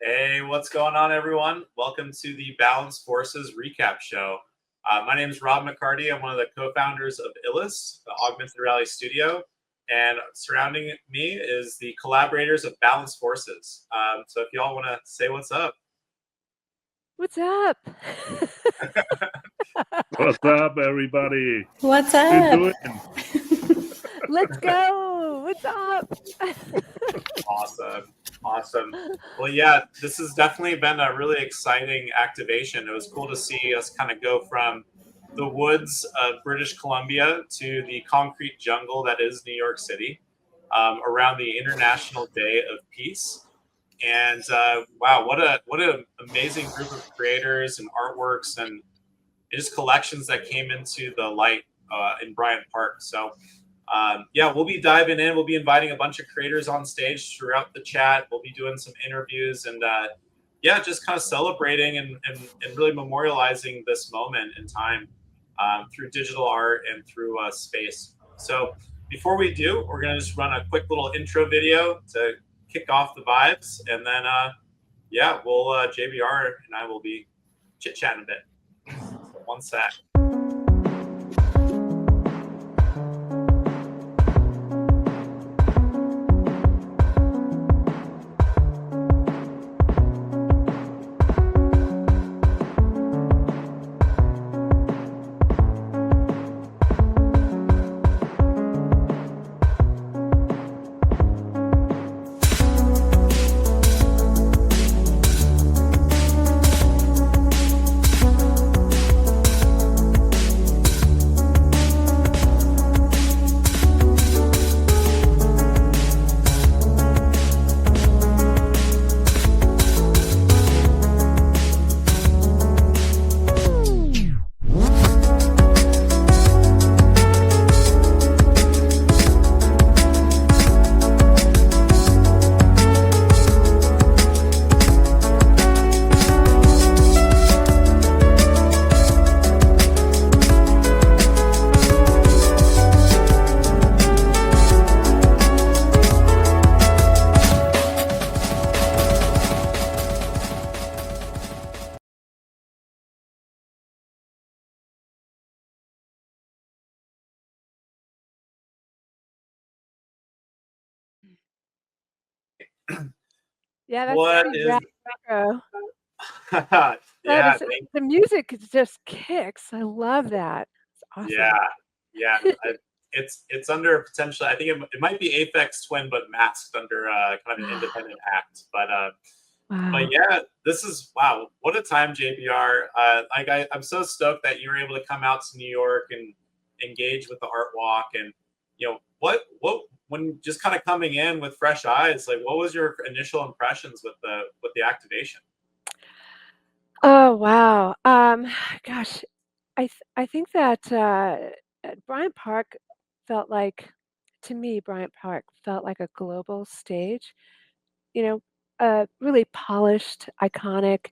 Hey, what's going on, everyone? Welcome to the Balanced Forces Recap Show. My name is Rob McCarty. I'm one of the co-founders of Int'l, the Augmented Reality Studio, and surrounding me is the collaborators of Balanced Forces. So if y'all want to say what's up. What's up? What's up, everybody? What's What you up? doing? Let's go. What's up? Awesome. Well, yeah, this has definitely been a really exciting activation. It was cool to see us kind of go from the woods of British Columbia to the concrete jungle that is New York City around the International Day of Peace. And wow, what an amazing group of creators and artworks and just collections that came into the light in Bryant Park. So yeah, we'll be diving in. We'll be inviting a bunch of creators on stage throughout the chat. We'll be doing some interviews and yeah, just kind of celebrating and really memorializing this moment in time through digital art and through space. So before we do, we're going to just run a quick little intro video to kick off the vibes. And then, yeah, we'll JBR and I will be chit-chatting a bit. So one sec. Yeah, that's What pretty is rad. yeah, The music just kicks. I love that. It's awesome. yeah. It's under potentially. I think it might be Aphex Twin, but masked under kind of an independent act. But Wow. but yeah, this is wow. What a time, JBR. I'm so stoked that you were able to come out to New York and engage with the art walk. And you know what when just kind of coming in with fresh eyes, like what was your initial impressions with the activation? Oh, wow. Gosh, I think that Bryant Park felt like, to me, Bryant Park felt like a global stage. You know, really polished, iconic,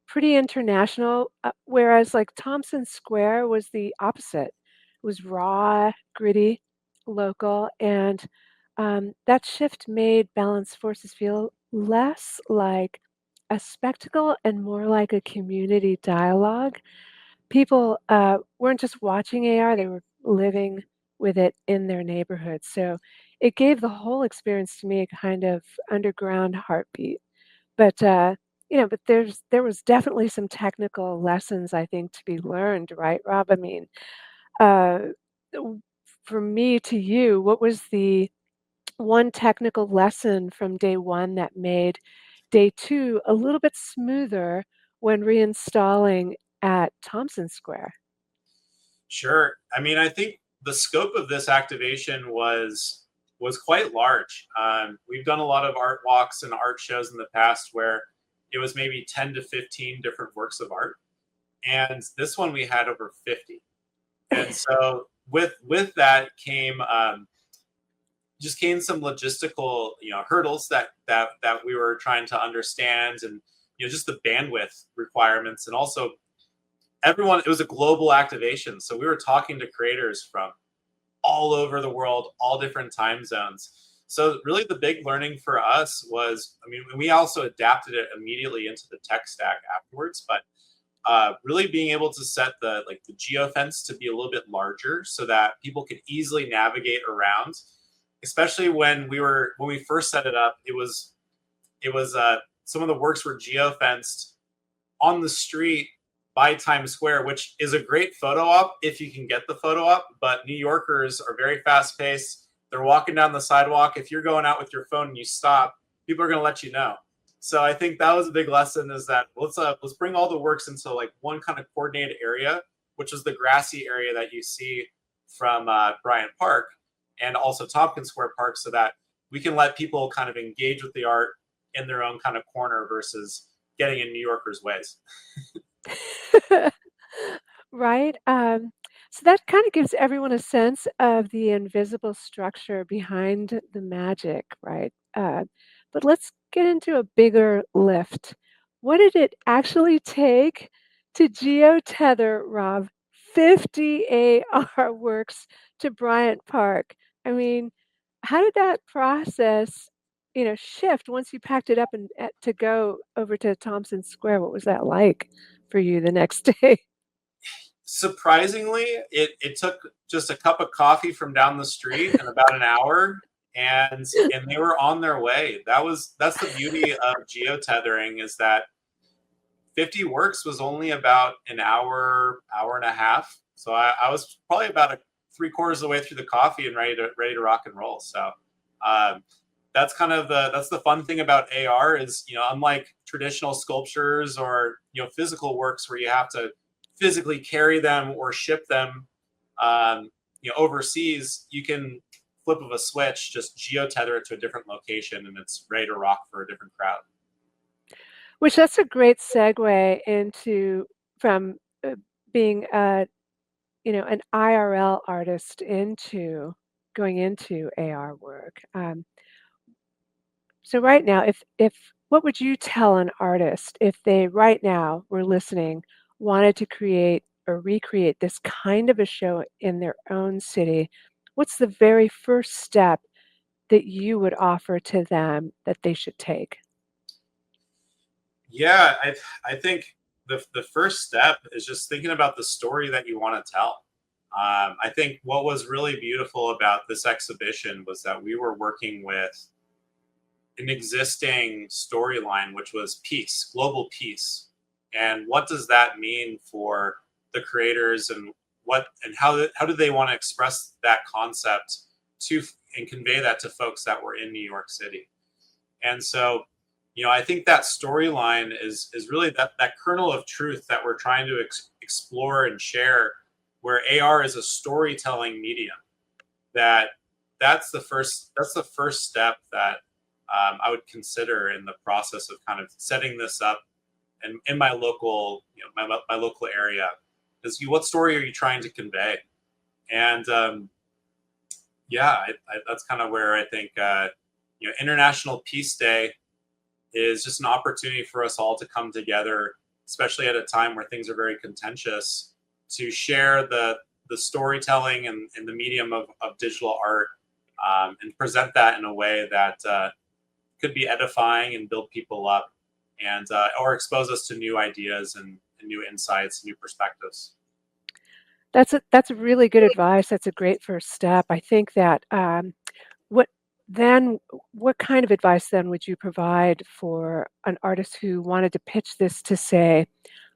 pretty international. Whereas like Thompson Square was the opposite. It was raw, gritty, local, and that shift made Balanced Forces feel less like a spectacle and more like a community dialogue. People weren't just watching AR, they were living with it in their neighborhoods. So it gave the whole experience to me a kind of underground heartbeat. But but there was definitely some technical lessons I think to be learned, right, Rob? I mean, uh, w- from me to you, what was the one technical lesson from day one that made day two a little bit smoother when reinstalling at Thompson Square? Sure. I mean, I think the scope of this activation was quite large. We've done a lot of art walks and art shows in the past where it was maybe 10 to 15 different works of art, and this one we had over 50. And so with that came just came some logistical hurdles that we were trying to understand, and just the bandwidth requirements, and also everyone, it was a global activation. So we were talking to creators from all over the world, all different time zones. So really the big learning for us was, I mean, we also adapted it immediately into the tech stack afterwards, but really being able to set the geofence to be a little bit larger so that people could easily navigate around, especially when we first set it up, it was some of the works were geofenced on the street by Times Square, which is a great photo op if you can get the photo op. But New Yorkers are very fast paced. They're walking down the sidewalk. If you're going out with your phone and you stop, people are going to let you know. So I think that was a big lesson, is that let's bring all the works into like one kind of coordinated area, which is the grassy area that you see from Bryant Park and also Tompkins Square Park, so that we can let people kind of engage with the art in their own kind of corner versus getting in New Yorkers' ways. Right? So that kind of gives everyone a sense of the invisible structure behind the magic, right? But let's get into a bigger lift. What did it actually take to geotether, Rob, 50 AR works to Bryant Park? I mean, how did that process, shift once you packed it up and to go over to Thompson Square? What was that like for you the next day? Surprisingly, it took just a cup of coffee from down the street in about an hour, and they were on their way. That's the beauty of geotethering, is that 50 works was only about an hour and a half. So I was probably about three-quarters of the way through the coffee and ready to rock and roll. So that's kind of that's the fun thing about AR is, unlike traditional sculptures or physical works where you have to physically carry them or ship them overseas, you can flip of a switch, just geotether it to a different location, and it's ready to rock for a different crowd. Which that's a great segue into from being an IRL artist into going into AR work. So right now, if what would you tell an artist if they right now were listening, wanted to create or recreate this kind of a show in their own city? What's the very first step that you would offer to them that they should take? Yeah, I think the first step is just thinking about the story that you want to tell. I think what was really beautiful about this exhibition was that we were working with an existing storyline, which was peace, global peace. And what does that mean for the creators, and how do they want to express that concept to and convey that to folks that were in New York City? And so, I think that storyline is really that kernel of truth that we're trying to explore and share, where AR is a storytelling medium. That's the first step that I would consider in the process of kind of setting this up and in my local, my local area. Is what story are you trying to convey? And that's kind of where I think International Peace Day is just an opportunity for us all to come together, especially at a time where things are very contentious, to share the storytelling and the medium of digital art, and present that in a way that could be edifying and build people up, and or expose us to new ideas and new insights, new perspectives. That's a really good advice. That's a great first step. I think that what then what kind of advice then would you provide for an artist who wanted to pitch this to, say,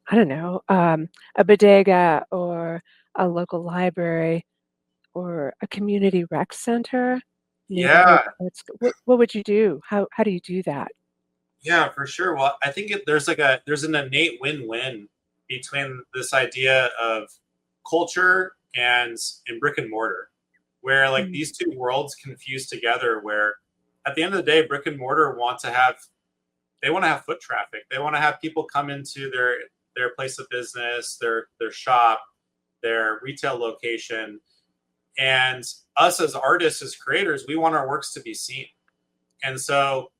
I don't know, a bodega or a local library or a community rec center, neighborhood Yeah, arts? What would you do? How do you do that? yeah, for sure. Well, I think there's an innate win-win between this idea of culture and brick and mortar, where like Mm. these two worlds confuse together. Where at the end of the day, brick and mortar they want to have foot traffic. They want to have people come into their place of business, their shop, their retail location, and us as artists, as creators, we want our works to be seen. And so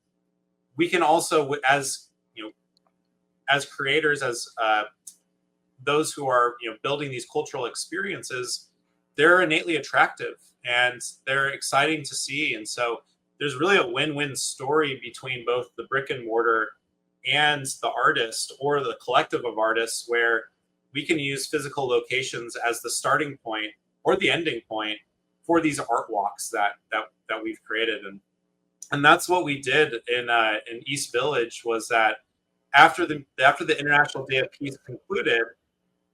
we can also, as creators, as those who are building these cultural experiences, they're innately attractive and they're exciting to see. And so there's really a win-win story between both the brick and mortar and the artist or the collective of artists, where we can use physical locations as the starting point or the ending point for these art walks that we've created. And that's what we did in East Village. Was that after the International Day of Peace concluded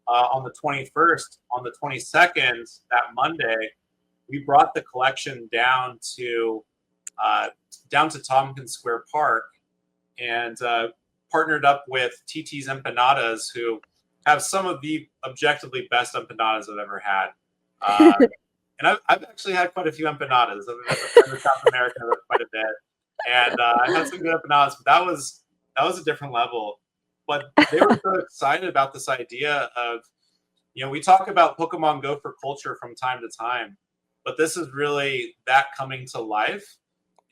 on the 21st, on the 22nd, that Monday, we brought the collection down to Tompkins Square Park and partnered up with TT's Empanadas, who have some of the objectively best empanadas I've ever had. And I've actually had quite a few empanadas. I've been to South America quite a bit, and I had some good empanadas. But that was a different level. But they were so excited about this idea of, we talk about Pokemon Go for culture from time to time, but this is really that coming to life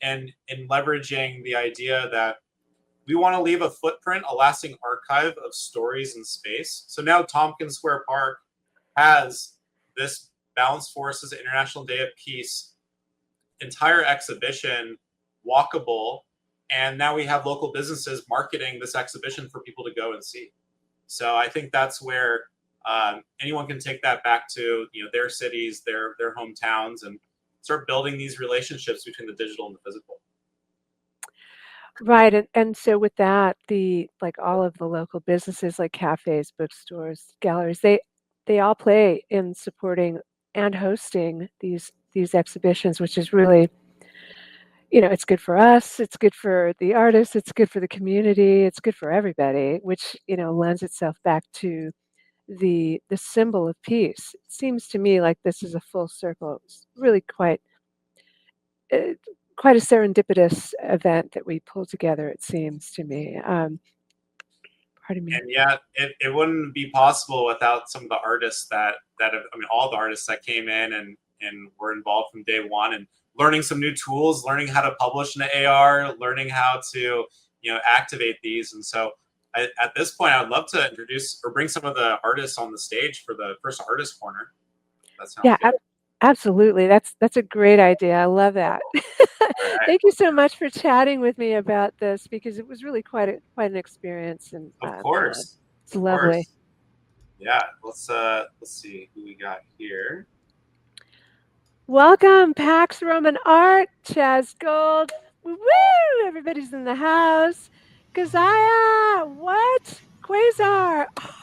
and in leveraging the idea that we want to leave a footprint, a lasting archive of stories in space. So now Tompkins Square Park has this Balanced Forces International Day of Peace entire exhibition walkable, and now we have local businesses marketing this exhibition for people to go and see. So I think that's where anyone can take that back to their cities, their hometowns, and start building these relationships between the digital and the physical. Right, and so with that, all of the local businesses like cafes, bookstores, galleries, they all play in supporting and hosting these exhibitions, which is really, it's good for us, it's good for the artists, it's good for the community, it's good for everybody, which lends itself back to the symbol of peace. It seems to me like this is a full circle. It's really quite a serendipitous event that we pulled together, it seems to me. Pardon me. And yet it wouldn't be possible without some of the artists that have, all the artists that came in and were involved from day one, and learning some new tools, learning how to publish in AR, learning how to activate these. And so at this point, I would love to introduce or bring some of the artists on the stage for the first artist corner. That sounds good. Absolutely. That's a great idea. I love that. Right. Thank you so much for chatting with me about this, because it was really quite an experience. And of course, it's lovely. Course. Yeah, let's see who we got here. Welcome, Pax Roman Art, Chaz Gold. Woo! Everybody's in the house. Kazaya, what? Quasar. Oh,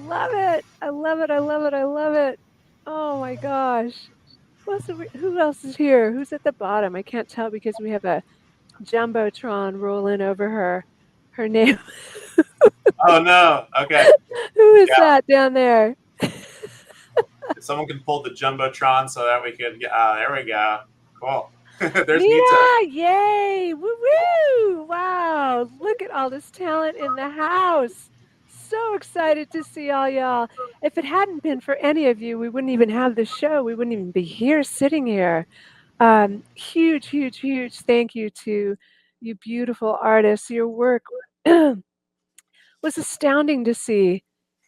love it. I love it. I love it. I love it. Oh my gosh. Who else is here? Who's at the bottom? I can't tell because we have a Jumbotron rolling over her name. Oh no. Okay. Who is that down there? If someone can pull the Jumbotron so that we could there we go. Cool. There's Nita! Yay! Woo woo! Wow. Look at all this talent in the house. So excited to see all y'all. If it hadn't been for any of you, we wouldn't even have this show. We wouldn't even be here, sitting here. Huge, huge, huge thank you to you beautiful artists. Your work was astounding to see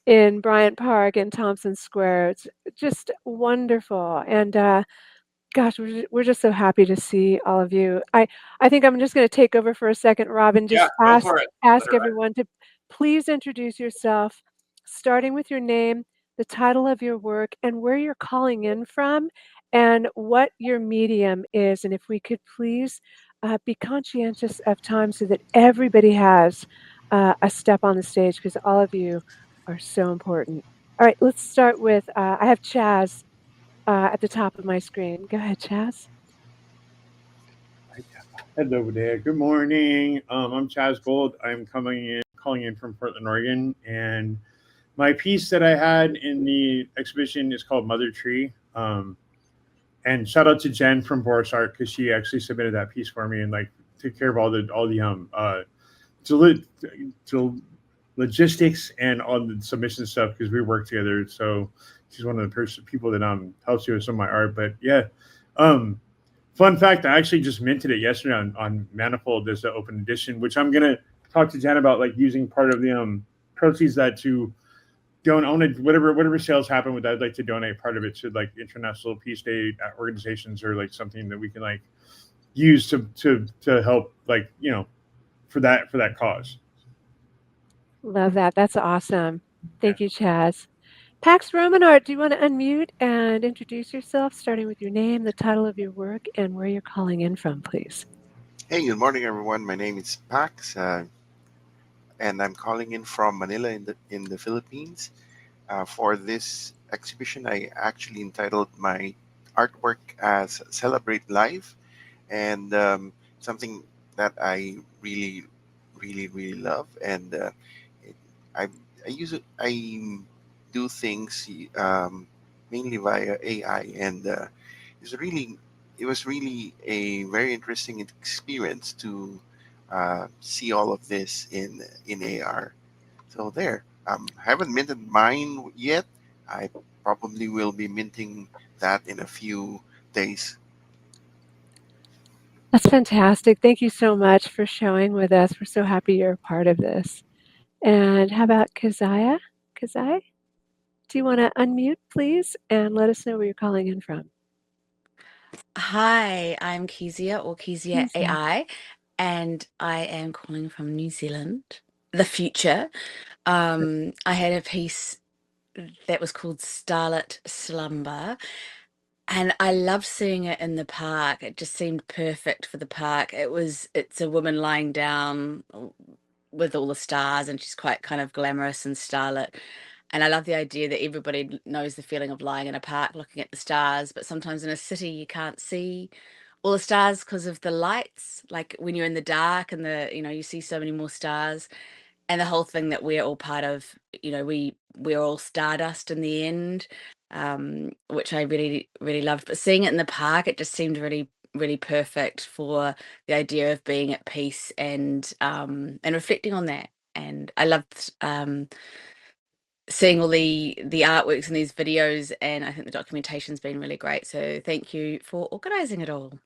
in Bryant Park and Thompson Square. It's just wonderful. And gosh, we're just so happy to see all of you. I think I'm just going to take over for a second, Robin. Just ask everyone to please introduce yourself, starting with your name, the title of your work, and where you're calling in from, and what your medium is. And if we could please be conscientious of time so that everybody has a step on the stage, because all of you are so important. All right, let's start with, I have Chaz at the top of my screen. Go ahead, Chaz. Hello there. Good morning. I'm Chaz Gold. I'm calling in from Portland, Oregon, and my piece that I had in the exhibition is called Mother Tree. And shout out to Jen from Boris Art, because she actually submitted that piece for me and took care of all the logistics and all the submission stuff, because we work together. So she's one of the people that helps you with some of my art. But yeah, fun fact, I actually just minted it yesterday on Manifold as the open edition, which I'm gonna talk to Jen about, using part of the proceeds that to whatever sales happen with that. I'd like to donate part of it to like International Peace Day organizations, or like something that we can like use to help, like, for that cause. Love that. That's awesome. Thank you, Chaz. Pax Romanart, do you want to unmute and introduce yourself, starting with your name, the title of your work, and where you're calling in from, please? Hey, good morning, everyone. My name is Pax, and I'm calling in from Manila in the Philippines. For this exhibition, I actually entitled my artwork as "Celebrate Life," and something that I really, really, really love. And I I do things mainly via AI, and it's really it was really a very interesting experience to see all of this in AR. So there, haven't minted mine yet. I probably will be minting that in a few days. That's fantastic. Thank you so much for showing with us. We're so happy you're a part of this. And how about Keziah? Keziah, do you want to unmute, please, and let us know where you're calling in from? Hi, I'm Kezia, or Kezia Kezia. AI, and I am calling from New Zealand, the future. I had a piece that was called Starlit Slumber, and I loved seeing it in the park. It just seemed perfect for the park. It's a woman lying down with all the stars, and she's quite kind of glamorous and starlit. And I love the idea that everybody knows the feeling of lying in a park looking at the stars, but sometimes in a city you can't see all the stars because of the lights. Like when you're in the dark and you see so many more stars. And the whole thing that we're all part of, we're all stardust in the end, which I really, really loved. But seeing it in the park, it just seemed really, really perfect for the idea of being at peace and reflecting on that. And I loved seeing all the artworks and these videos, and I think the documentation's been really great. So thank you for organizing it all.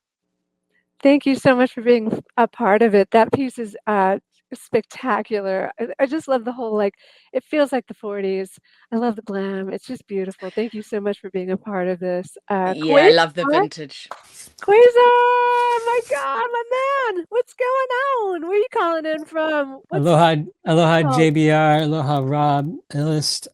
Thank you so much for being a part of it. That piece is spectacular. I just love the whole, like, it feels like the 40s. I love the glam. It's just beautiful. Thank you so much for being a part of this. Yeah, I love the vintage. Quasar, my God, my man, what's going on? Where are you calling in from? Aloha, JBR, aloha, Rob, Illist.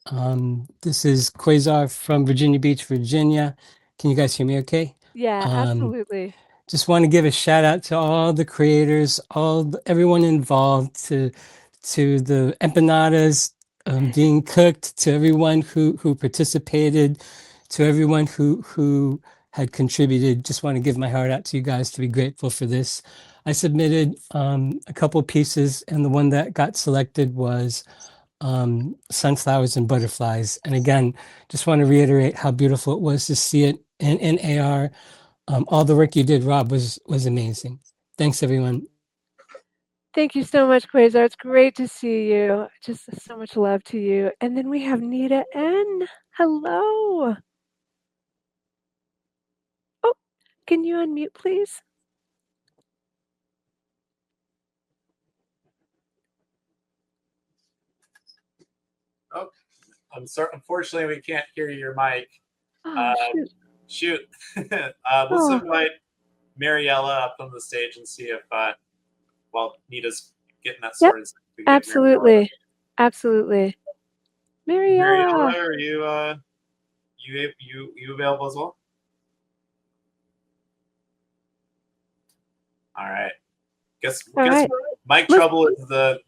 This is Quasar from Virginia Beach, Virginia. Can you guys hear me okay? Yeah, absolutely. Just want to give a shout out to all the creators, everyone involved, to the empanadas being cooked, to everyone who participated, to everyone who had contributed. Just want to give my heart out to you guys to be grateful for this. I submitted a couple pieces, and the one that got selected was sunflowers and butterflies. And again, just want to reiterate how beautiful it was to see it in AR. All the work you did, Rob, was amazing. Thanks, everyone. Thank you so much, Quasar. It's great to see you. Just so much love to you. And then we have Nita N. Hello. Oh, can you unmute, please? Oh, I'm sorry. Unfortunately, we can't hear your mic. Oh, Shoot. Let's invite Mariella up on the stage and see if, while Nita's getting that sorted. Yep, absolutely. Absolutely. Mariella, are you available as well? All right. Guess mic trouble is the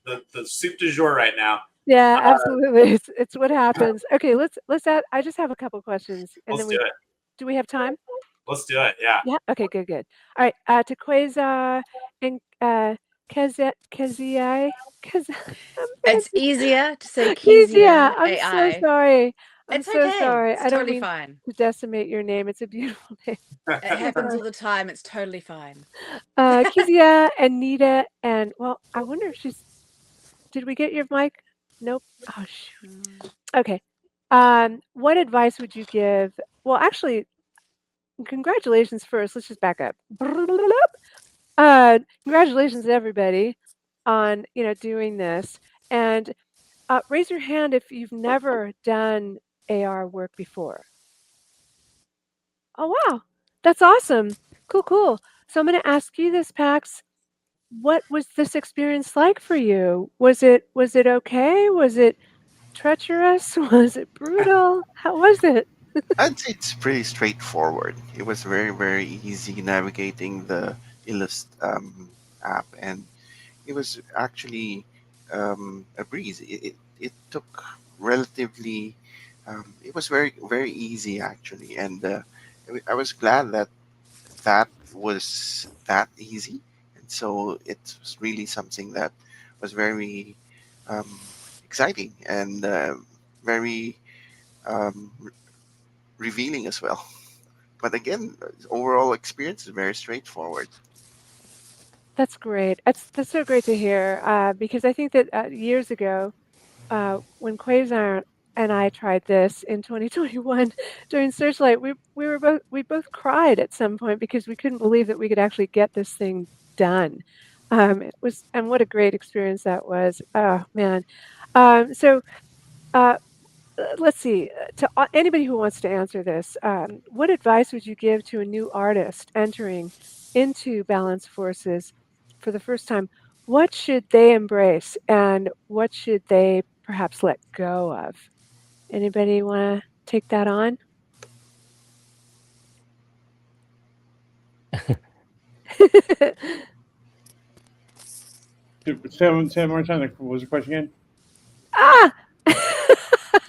soup du jour right now. Yeah, absolutely. It's what happens. Okay, let's add. I just have a couple questions, and let's then do it. Do we have time? Let's do it. Yeah. Yeah. Okay. Good. All right. To Quasar and Kezia. It's easier to say Kezia. I'm so sorry. It's okay. Sorry. It's I don't totally mean fine to decimate your name. It's a beautiful name. It happens all the time. It's totally fine. Kezia and Nita, and well, I wonder if she's. Did we get your mic? Nope. Oh shoot. Okay. What advice would you give? Well, actually, congratulations first. Let's just back up. Congratulations, everybody, on doing this. And Raise your hand if you've never done AR work before. Oh, wow. That's awesome. Cool, cool. So I'm going to ask you this, Pax. What was this experience like for you? Was it okay? Was it treacherous? Was it brutal? How was it? I'd say it's pretty straightforward. It was very, very easy navigating the Illust app, and it was actually a breeze. It took relatively, it was very, very easy actually, and I was glad that that was that easy. And so it was really something that was very um, exciting and very um, revealing as well. But again, overall experience is very straightforward. That's great. That's so great to hear, because I think that years ago, when Quasar and I tried this in 2021 during Searchlight, we both cried at some point because we couldn't believe that we could actually get this thing done. It was, and what a great experience that was. Oh man. So uh, let's see. To anybody who wants to answer this, what advice would you give to a new artist entering into Balance Forces for the first time? What should they embrace, and what should they perhaps let go of? Anybody want to take that on? Say one more time. What was the question again? Ah!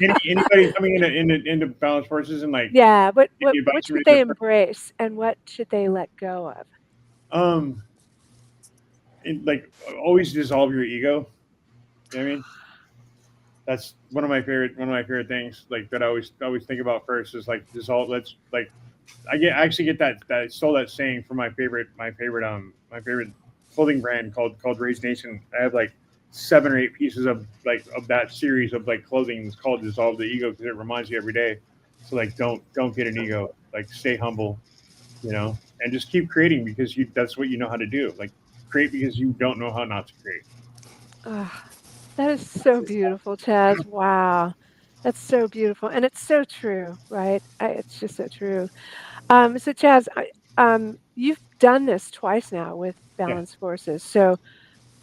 Anybody coming into Balance Forces and like Yeah, what any advice should for me they to- embrace, and what should they let go of? like always dissolve your ego. You know what I mean? That's one of my favorite things. Like that I always think about first is like dissolve. Let's like I actually get that I stole that saying from my favorite clothing brand called Raise Nation. I have like 7 or 8 pieces of that series of like clothing. It's called Dissolve the Ego because it reminds you every day. So like don't get an ego. Like stay humble, and just keep creating because that's what you know how to do. Like create because you don't know how not to create. Ah, that is so beautiful, Chaz. Wow. That's so beautiful. And it's so true, right? It's just so true. So Chaz, you've done this twice now with Yeah. Balance Forces. So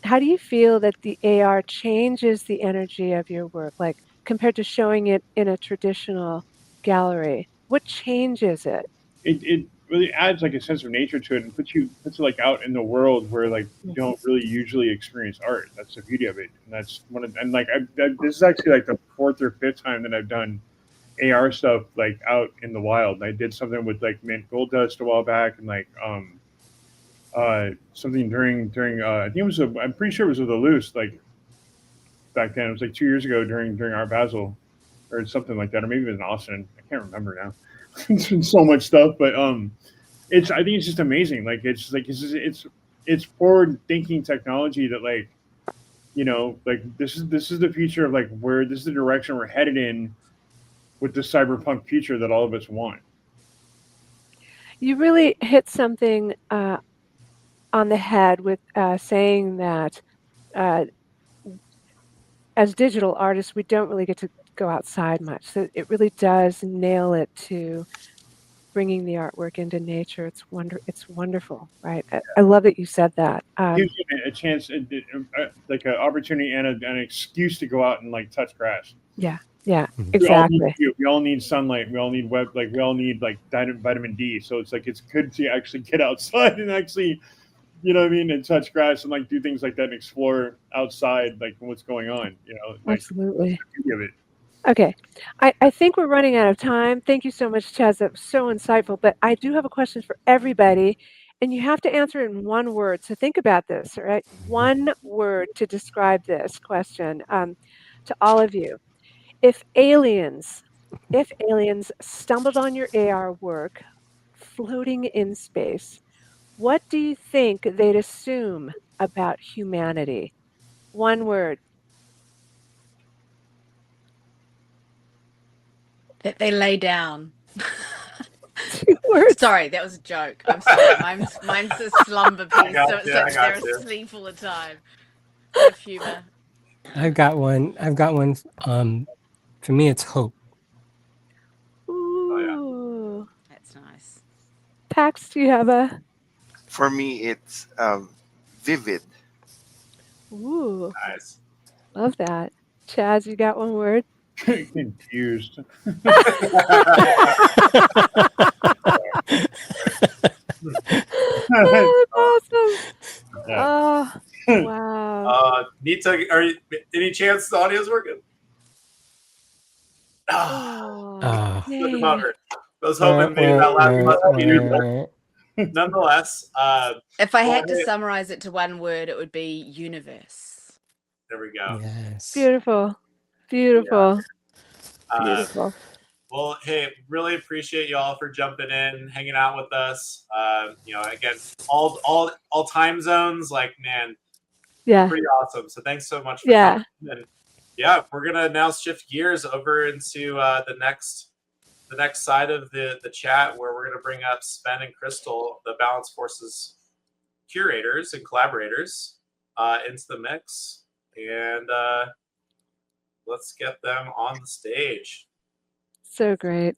how do you feel that the AR changes the energy of your work, like compared to showing it in a traditional gallery? What changes it? It really adds like a sense of nature to it and puts it like out in the world where like you don't really usually experience art. That's the beauty of it, and that's and like this is actually like the 4th or 5th time that I've done AR stuff like out in the wild. I did something with like mint gold dust a while back, and like something during I think it was I'm pretty sure it was with a loose like back then. It was like 2 years ago during Art Basel or something like that, or maybe it was in Austin. I can't remember now. It's been so much stuff, but I think it's just amazing. Like it's forward thinking technology that like like this is the future of like where this is the direction we're headed in with the cyberpunk future that all of us want. You really hit something on the head with saying that uh, as digital artists, we don't really get to go outside much. So it really does nail it to bringing the artwork into nature. It's wonderful, right? I love that you said that. Gives you a chance, like an opportunity and an excuse to go out and like touch grass. Yeah, We exactly. all need sunlight. We all need we all need like vitamin D. So it's like it's good to actually get outside and actually, what I mean, and touch grass and like do things like that and explore outside like what's going on. Like Absolutely. give it. Okay. I think we're running out of time. Thank you so much, Chaz. That was so insightful. But I do have a question for everybody, and you have to answer it in one word. So think about this, all right? One word to describe this question to all of you. If aliens stumbled on your AR work floating in space, what do you think they'd assume about humanity? One word. That they lay down. 2 words. Sorry, that was a joke. I'm sorry. Mine's a slumber piece, so got it's you, like I got they're you. asleep all the time. Bit of humor. I've got one. For me, it's hope. Ooh. That's nice. Pax, do you have a? For me, it's vivid. Ooh, Nice. love that. Chaz, you got one word? Confused. Oh, that's awesome. Yeah. Oh, wow. Nita, any chance the audio's working? Oh, Spoke dang. about her. I was hoping maybe that last must be nonetheless. If I Well, had to hey, summarize it to one word, it would be universe. there we go. Yes. Beautiful. Beautiful. Uh, Beautiful. well, hey, really appreciate you all for jumping in, hanging out with us. Again, all time zones, like, man, Yeah. pretty awesome. So thanks so much for Yeah. coming. And yeah, we're gonna now shift gears over into the next side of the chat, where we're gonna bring up Sven and Crystal, the Balance Forces curators and collaborators, into the mix, and let's get them on the stage. So great.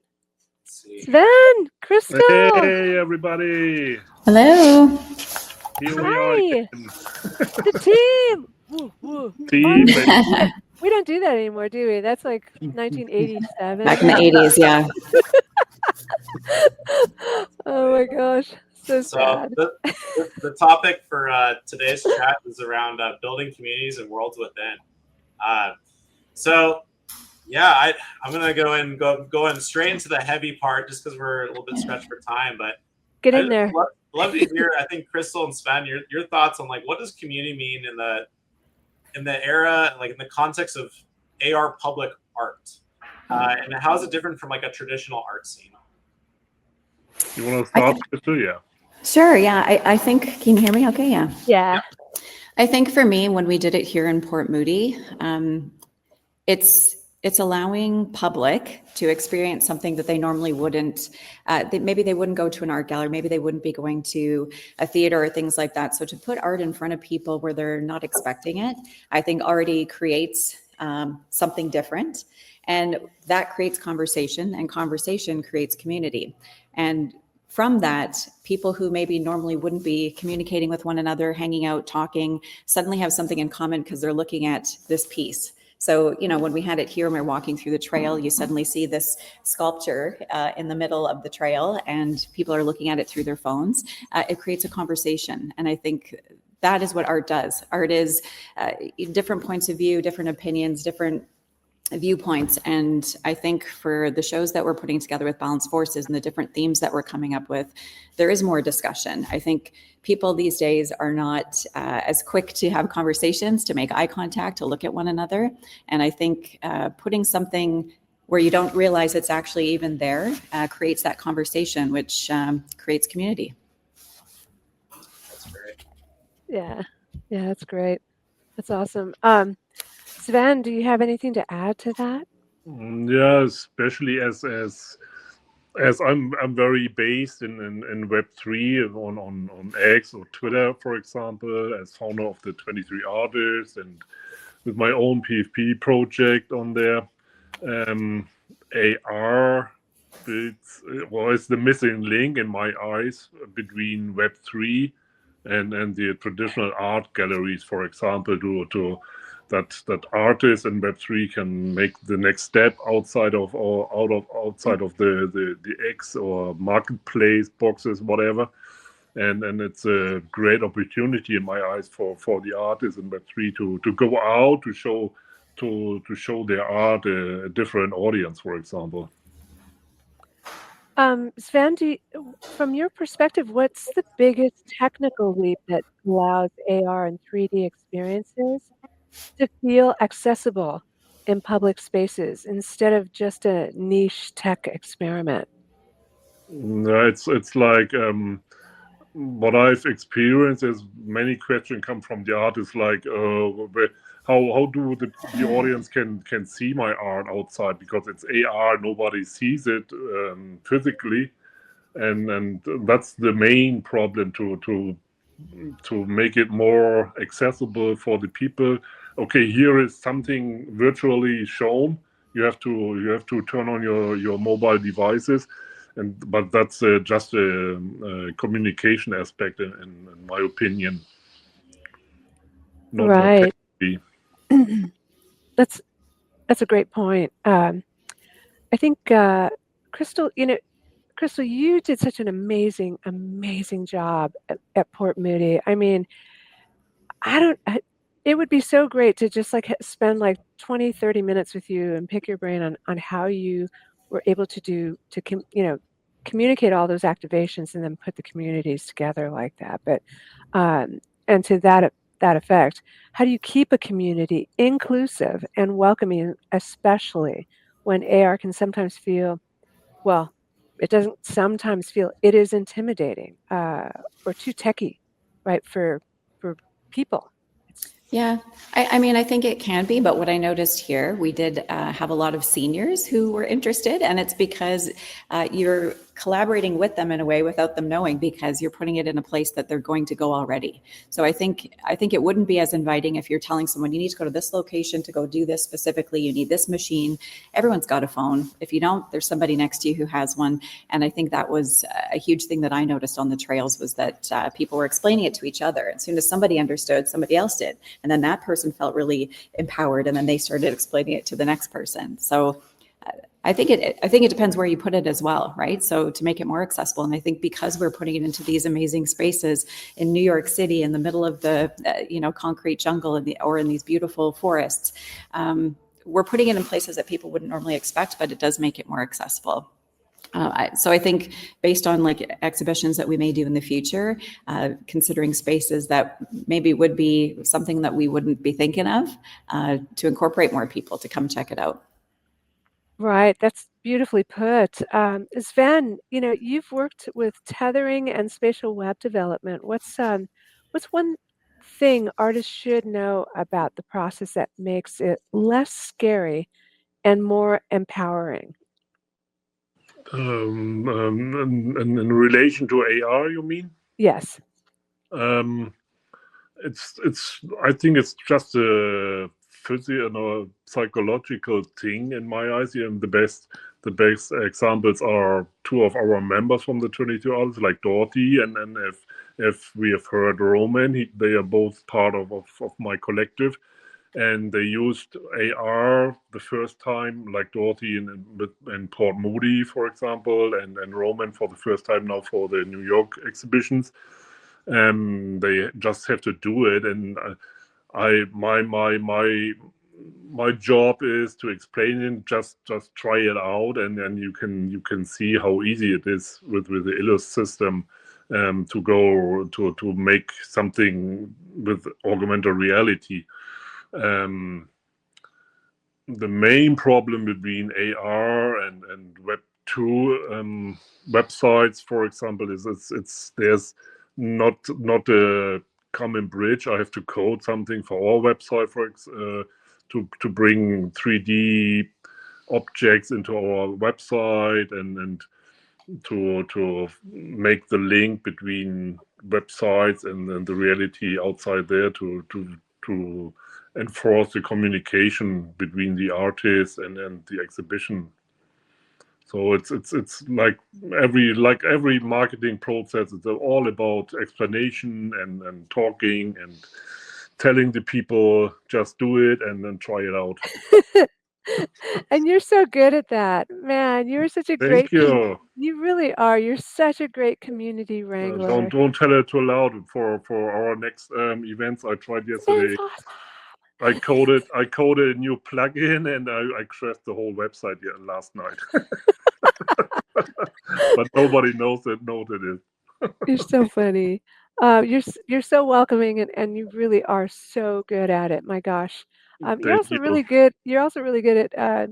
Let's see. Sven, Crystal. Hey, everybody. Hello. Here we are Hi. again. The team. Woo, woo. Team. We don't do that anymore, do we? That's like 1987. Back in the 80s, yeah. Oh my gosh. So So sad. the topic for today's chat is around building communities and worlds within. So yeah, I'm gonna go in straight into the heavy part, just because we're a little bit stretched for time. But Get I in there. love to hear. I think Crystal and Sven, your thoughts on, like, what does community mean in the era, like in the context of AR public art, and how is it different from like a traditional art scene? You want to start, Crystal? Yeah. Sure, yeah. I think, can you hear me okay? Yeah. Yeah. I think for me, when we did it here in Port Moody, it's allowing public to experience something that they normally wouldn't. Maybe they wouldn't go to an art gallery. Maybe they wouldn't be going to a theater or things like that. So to put art in front of people where they're not expecting it, I think already creates something different. And that creates conversation, and conversation creates community. And from that, people who maybe normally wouldn't be communicating with one another, hanging out, talking, suddenly have something in common because they're looking at this piece. So, when we had it here and we're walking through the trail, you suddenly see this sculpture in the middle of the trail, and people are looking at it through their phones. It creates a conversation. And I think that is what art does. Art is different points of view, different opinions, different viewpoints. And I think for the shows that we're putting together with Balance Forces and the different themes that we're coming up with, there is more discussion. I think people these days are not as quick to have conversations, to make eye contact, to look at one another. And I think putting something where you don't realize it's actually even there creates that conversation, which creates community. That's great. Yeah. Yeah, that's great. That's awesome. Sven, do you have anything to add to that? Yeah, especially as I'm very based in Web3 on X or Twitter, for example, as founder of the 23 Artists, and with my own PFP project on there. AR is the missing link in my eyes between Web3 and the traditional art galleries, for example, to that artists in Web3 can make the next step outside of the X or marketplace boxes, whatever. And it's a great opportunity in my eyes for the artists in Web3 to go out to show their art a different audience, for example. Sven, from your perspective, what's the biggest technical leap that allows AR and 3D experiences to feel accessible in public spaces instead of just a niche tech experiment? It's like what I've experienced is many questions come from the artists, like how do the audience can see my art outside, because it's AR, nobody sees it physically, and that's the main problem, to make it more accessible for the people, okay, here is something virtually shown. You have to turn on your mobile devices, but that's just a communication aspect, in my opinion. Not Right. technically. That's a great point. I think Crystal, Crystal, you did such an amazing job at Port Moody. I mean, it would be so great to just like spend like 20, 30 minutes with you and pick your brain on how you were able to communicate all those activations and then put the communities together like that. But and to that effect, how do you keep a community inclusive and welcoming, especially when AR can sometimes feel, well, it doesn't sometimes feel, it is intimidating or too techy, right, for people. Yeah, I mean, I think it can be, but what I noticed here, we did have a lot of seniors who were interested, and it's because you're collaborating with them in a way without them knowing, because you're putting it in a place that they're going to go already. So I think it wouldn't be as inviting if you're telling someone you need to go to this location to go do this specifically, you need this machine. Everyone's got a phone. If you don't, there's somebody next to you who has one. And I think that was a huge thing that I noticed on the trails, was that people were explaining it to each other. As soon as somebody understood, somebody else did. And then that person felt really empowered, and then they started explaining it to the next person. So I think it depends where you put it as well, right? So to make it more accessible, and I think because we're putting it into these amazing spaces in New York City, in the middle of the concrete jungle, or in these beautiful forests, we're putting it in places that people wouldn't normally expect, but it does make it more accessible. So I think based on like exhibitions that we may do in the future, considering spaces that maybe would be something that we wouldn't be thinking of, to incorporate more people to come check it out. Right, that's beautifully put. Sven, you've worked with tethering and spatial web development. What's one thing artists should know about the process that makes it less scary and more empowering? In relation to AR, you mean? Yes. It's. I think it's just a physical or psychological thing in my eyes. And the best examples are two of our members from the 22 Artists, like Dorothy, and if we have heard Roman, they are both part of my collective. And they used AR the first time, like Dorothy in Port Moody, for example, and Roman for the first time now for the New York exhibitions. They just have to do it, and my job is to explain it. Just try it out, and then you can see how easy it is with the Illus system to go to make something with augmented reality. The main problem between AR and Web 2 websites, for example, is there's not a common bridge. I have to code something for our website to bring 3D objects into our website and to make the link between websites and the reality outside there to enforce the communication between the artist and the exhibition. So it's like every marketing process. It's all about explanation and talking and telling the people just do it and then try it out. And you're so good at that, man. You're such a great. Thank you. You really are. You're such a great community wrangler. Don't tell it too loud for our next events. I tried yesterday. That's awesome. I coded a new plugin and I crashed the whole website last night. But nobody knows it is. You're so funny. You're so welcoming, and you really are so good at it. My gosh. You're Thank also you. really good. You're also really good at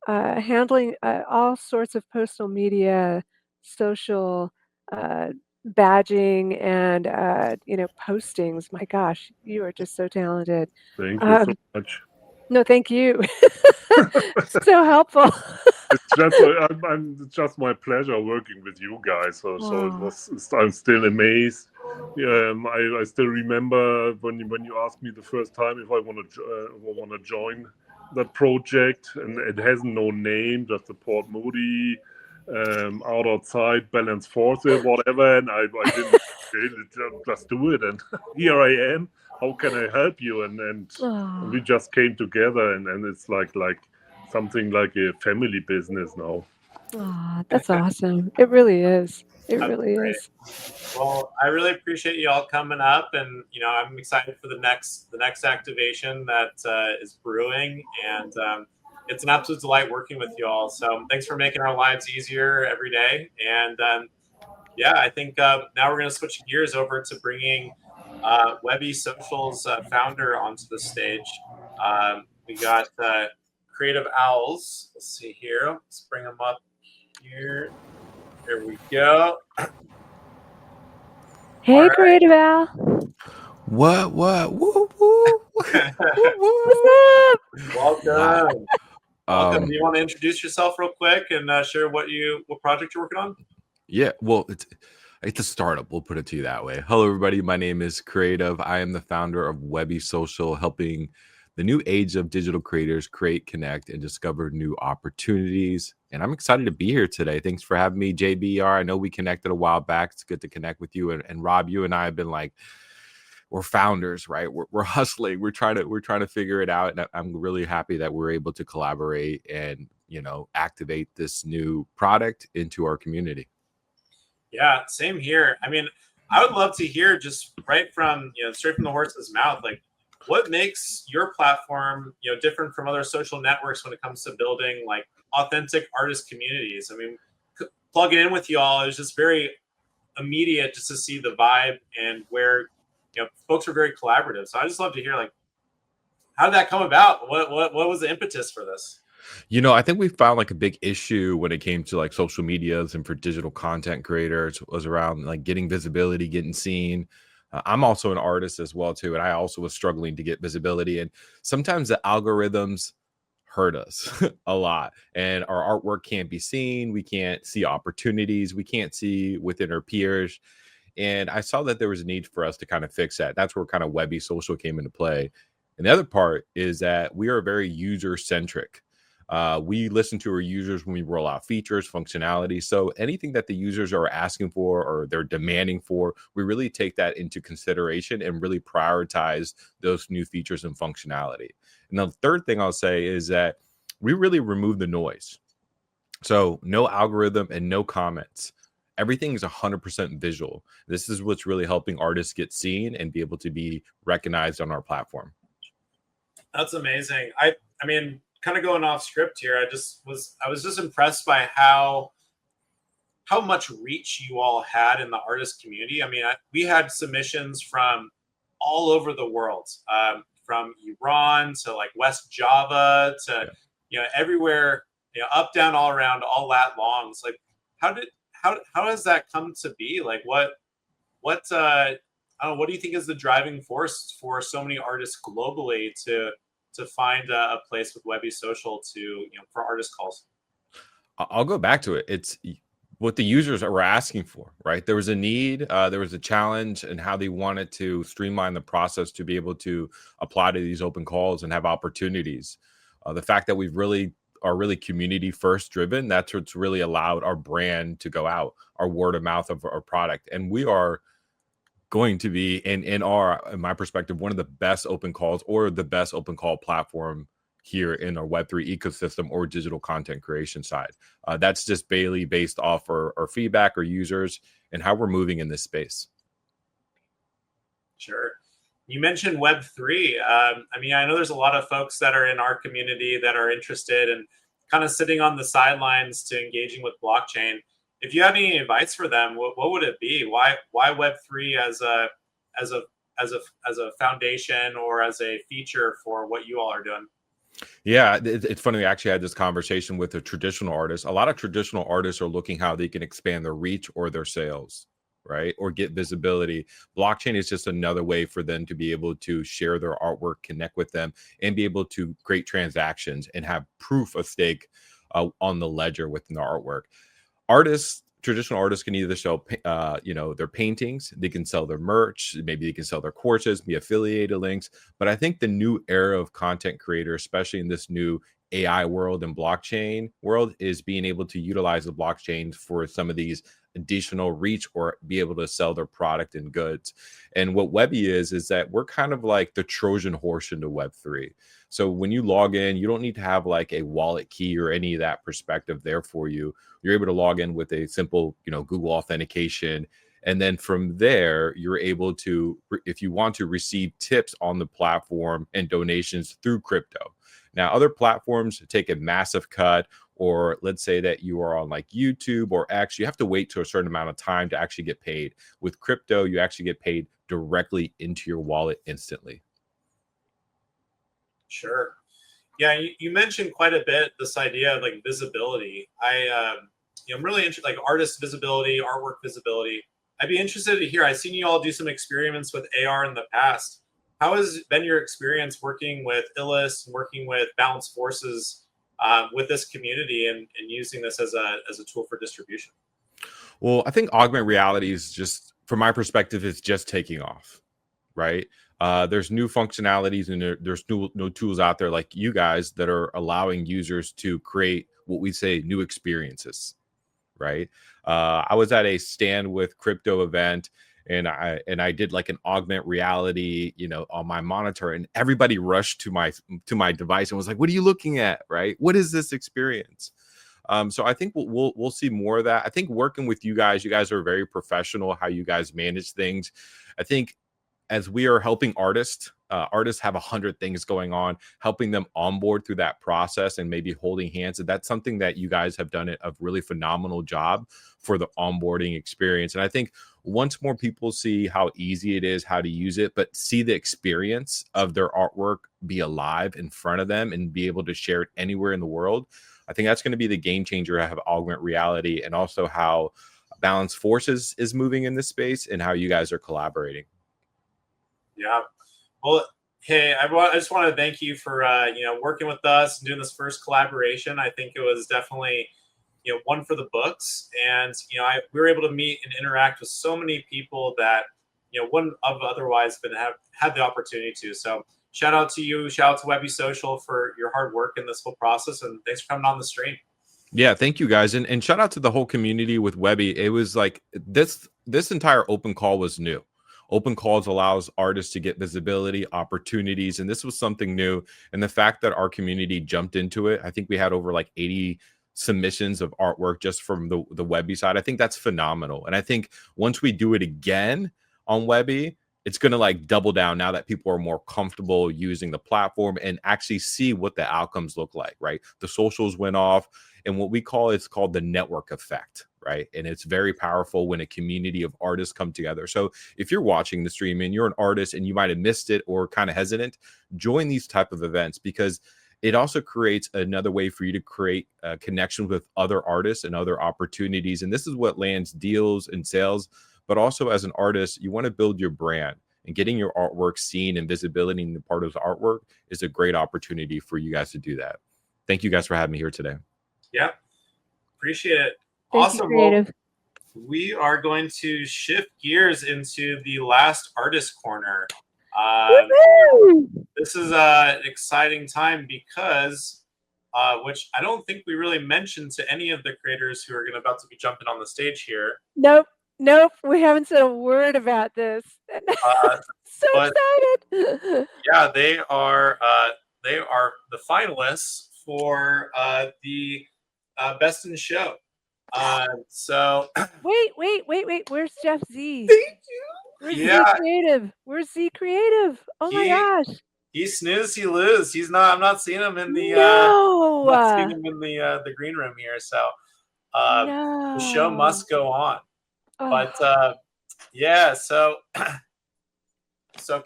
handling all sorts of personal media, social badging, and postings. My gosh, you are just so talented. Thank you so much. No, thank you. So helpful. It's just my pleasure working with you guys. So Wow. I'm still amazed I still remember when you asked me the first time if I want to join that project, and it has no name, just the Port Moody, outside balance forces, whatever, and I didn't just do it, and here I am. How can I help you? And Aw. we just came together, and it's like something like a family business now. Aw, that's awesome. It really is. It That's really great. is. Well, I really appreciate you all coming up, and I'm excited for the next activation that is brewing, and it's an absolute delight working with you all. So thanks for making our lives easier every day, and yeah, I think now we're going to switch gears over to bringing Webby Social's founder onto the stage. We got Creative Owls. Let's see here. Let's bring them up here. Here we go. Hey, All right. Creative Al. What? Woo, woo, woo, What's woo. up? Welcome. Welcome. Um, Do you want to introduce yourself real quick and share what project you're working on? yeah, well, it's a startup. We'll put it to you that way. Hello, everybody. My name is Creative. I am the founder of Webby Social, helping the new age of digital creators create, connect, and discover new opportunities. And I'm excited to be here today. Thanks for having me, JBR. I know we connected a while back. It's good to connect with you. And Rob, you and I have been like, we're founders, right? We're hustling. We're trying to figure it out. And I'm really happy that we're able to collaborate and, activate this new product into our community. Yeah, same here. I mean, I would love to hear just right from, straight from the horse's mouth, like what makes your platform, different from other social networks when it comes to building like authentic artist communities. I mean, plugging in with you all is just very immediate just to see the vibe and where, folks are very collaborative. So I just love to hear like, how did that come about? What was the impetus for this? I think we found like a big issue when it came to like social medias and for digital content creators was around like getting visibility, getting seen. I'm also an artist as well too, and I also was struggling to get visibility. And sometimes the algorithms hurt us a lot, and our artwork can't be seen. We can't see opportunities. We can't see within our peers. And I saw that there was a need for us to kind of fix that. That's where kind of Webby Social came into play. And the other part is that we are very user centric. We listen to our users when we roll out features, functionality. So anything that the users are asking for or they're demanding for, we really take that into consideration and really prioritize those new features and functionality. And the third thing I'll say is that we really remove the noise. So no algorithm and no comments. Everything is 100% visual. This is what's really helping artists get seen and be able to be recognized on our platform. That's amazing. I mean, kind of going off script here, I was just impressed by how much reach you all had in the artist community. I mean, we had submissions from all over the world, from Iran to like West Java to everywhere, up, down, all around, all lat longs. Like, how has that come to be? Like, what I don't know, what do you think is the driving force for so many artists globally to find a place with Webby Social to for artist calls? I'll go back to it. It's what the users were asking for, right? There was a need, there was a challenge, and how they wanted to streamline the process to be able to apply to these open calls and have opportunities. The fact that we've really are really community first driven, that's what's really allowed our brand to go out, our word of mouth of our product. And we are going to be in my perspective, one of the best open calls or the best open call platform here in our Web3 ecosystem or digital content creation side. That's just based off our feedback, our users, and how we're moving in this space. Sure. You mentioned Web3. I mean, I know there's a lot of folks that are in our community that are interested and kind of sitting on the sidelines to engaging with blockchain. If you have any advice for them, what would it be? Why Web3 as a foundation or as a feature for what you all are doing? Yeah, it's funny. We actually had this conversation with a traditional artist. A lot of traditional artists are looking how they can expand their reach or their sales, right? Or get visibility. Blockchain is just another way for them to be able to share their artwork, connect with them, and be able to create transactions and have proof of stake on the ledger within the artwork. Artists traditional artists can either sell, their paintings, they can sell their merch, maybe they can sell their courses, be affiliated links. But I think the new era of content creators, especially in this new AI world and blockchain world, is being able to utilize the blockchain for some of these additional reach or be able to sell their product and goods. And what Webby is that we're kind of like the Trojan horse into Web3. So when you log in, you don't need to have like a wallet key or any of that perspective there for you. You're able to log in with a simple, Google authentication. And then from there, you're able to, if you want to, receive tips on the platform and donations through crypto. Now, other platforms take a massive cut, or let's say that you are on like YouTube or X, you have to wait to a certain amount of time to actually get paid. With crypto, you actually get paid directly into your wallet instantly. Sure. Yeah, you mentioned quite a bit this idea of like visibility. I'm really interested, like artist visibility, artwork visibility. I'd be interested to hear. I've seen you all do some experiments with AR in the past. How has been your experience working with Illis, working with Balance Forces with this community and using this as a tool for distribution? Well, I think augmented reality is just, from my perspective, it's just taking off, right? There's new functionalities and there's new tools out there like you guys that are allowing users to create what we say new experiences, right? I was at a stand with crypto event and I did like an augmented reality, on my monitor, and everybody rushed to my device and was like, "What are you looking at? Right? What is this experience?" So I think we'll see more of that. I think working with you guys are very professional, how you guys manage things. I think as we are helping artists have 100 things going on, helping them onboard through that process and maybe holding hands. And that's something that you guys have done a really phenomenal job for the onboarding experience. And I think once more people see how easy it is, how to use it, but see the experience of their artwork be alive in front of them and be able to share it anywhere in the world, I think that's going to be the game changer of augmented reality, and also how Balance Forces is moving in this space and how you guys are collaborating. Yeah. Well, hey, I just want to thank you for working with us and doing this first collaboration. I think it was definitely one for the books, and we were able to meet and interact with so many people that wouldn't have otherwise had the opportunity to. So shout out to you, shout out to Webby Social for your hard work in this whole process, and thanks for coming on the stream. Yeah, thank you guys, and shout out to the whole community with Webby. It was like this entire open call was new. Open calls allows artists to get visibility, opportunities, and this was something new. And the fact that our community jumped into it, I think we had over like 80 submissions of artwork just from the Webby side. I think that's phenomenal. And I think once we do it again on Webby, it's going to like double down now that people are more comfortable using the platform and actually see what the outcomes look like, right? The socials went off, and what we call, it's called the network effect, right? And it's very powerful when a community of artists come together. So if you're watching the stream and you're an artist and you might have missed it or kind of hesitant, join these type of events, because it also creates another way for you to create connections with other artists and other opportunities. And this is what lands deals and sales. But also as an artist, you want to build your brand, and getting your artwork seen and visibility in the part of the artwork is a great opportunity for you guys to do that. Thank you guys for having me here today. Yeah, appreciate it. Thank you, Creative. Well, we are going to shift gears into the last artist corner. This is an exciting time because, which I don't think we really mentioned to any of the creators who are about to be jumping on the stage here. Nope, we haven't said a word about this. So excited! Yeah, they are the finalists for the Best in Show. So wait. Where's Jeff Z? Thank you. Where's Z Creative? Where's Z Creative? Oh my gosh! He snooze, he lose. He's not. I'm not seeing him in the. No. I'm not seeing him in the green room here. So the show must go on. But yeah. So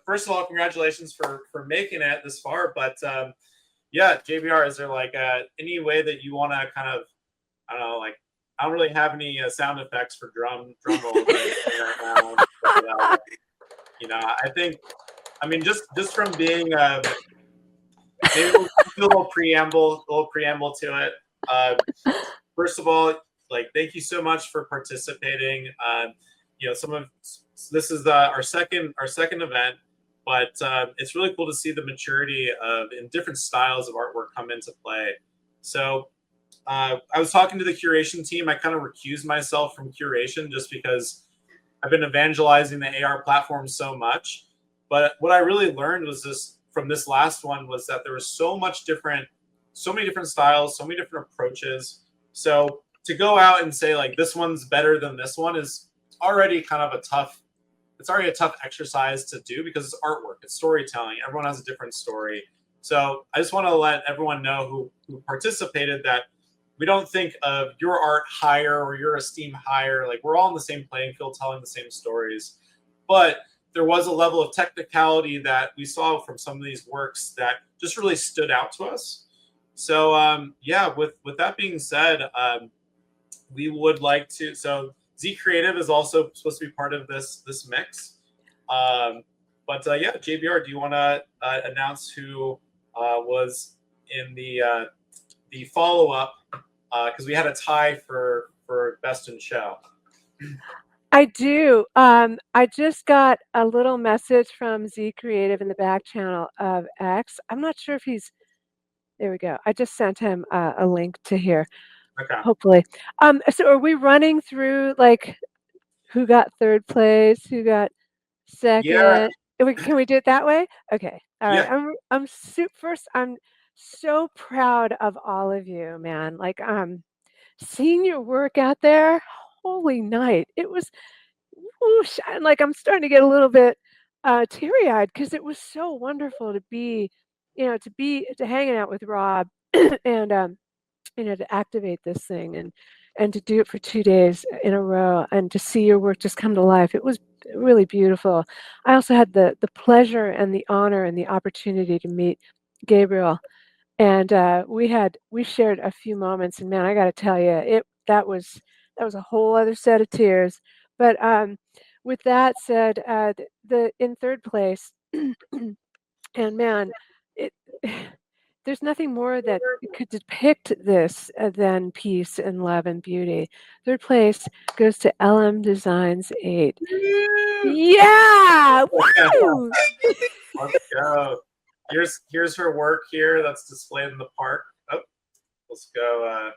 first of all, congratulations for making it this far. But yeah, JBR, is there like any way that you want to kind of, I don't know, like, I don't really have any sound effects for drum rolls right now. But, I think, I mean, just from being, maybe we'll do a little preamble to it. First of all, like, thank you so much for participating. You know, this is our second event, but it's really cool to see the maturity in different styles of artwork come into play. So I was talking to the curation team. I kind of recused myself from curation just because I've been evangelizing the AR platform so much. But what I really learned was from this last one was that there was so many different styles, so many different approaches. So to go out and say like this one's better than this one is already kind of a tough exercise to do because it's artwork, it's storytelling. Everyone has a different story. So I just want to let everyone know who participated that we don't think of your art higher or your esteem higher. Like, we're all in the same playing field telling the same stories. But there was a level of technicality that we saw from some of these works that just really stood out to us. So yeah, with that being said, we would like to. So Z Creative is also supposed to be part of this mix. But yeah, JBR, do you want to announce who was in the follow up? Because we had a tie for best in show. I do. I just got a little message from Z Creative in the back channel of X. I'm not sure if he's. There we go. I just sent him a link to here. Okay. Hopefully. So are we running through like who got third place, who got second? Yeah. Can we do it that way? Okay. All right. Yeah. I'm so proud of all of you, man. Like seeing your work out there. Holy night. It was whoosh, and like I'm starting to get a little bit teary-eyed because it was so wonderful to be, to hanging out with Rob and to activate this thing and to do it for 2 days in a row and to see your work just come to life. It was really beautiful. I also had the pleasure and the honor and the opportunity to meet Gabriel, and we shared a few moments, and man, I got to tell you, that was a whole other set of tears. But with that said, the in third place, and man, it there's nothing more that could depict this than peace and love and beauty. Third place goes to LM Designs 8. Yeah! Woo! Let's go. Here's her work here that's displayed in the park. Oh, let's go.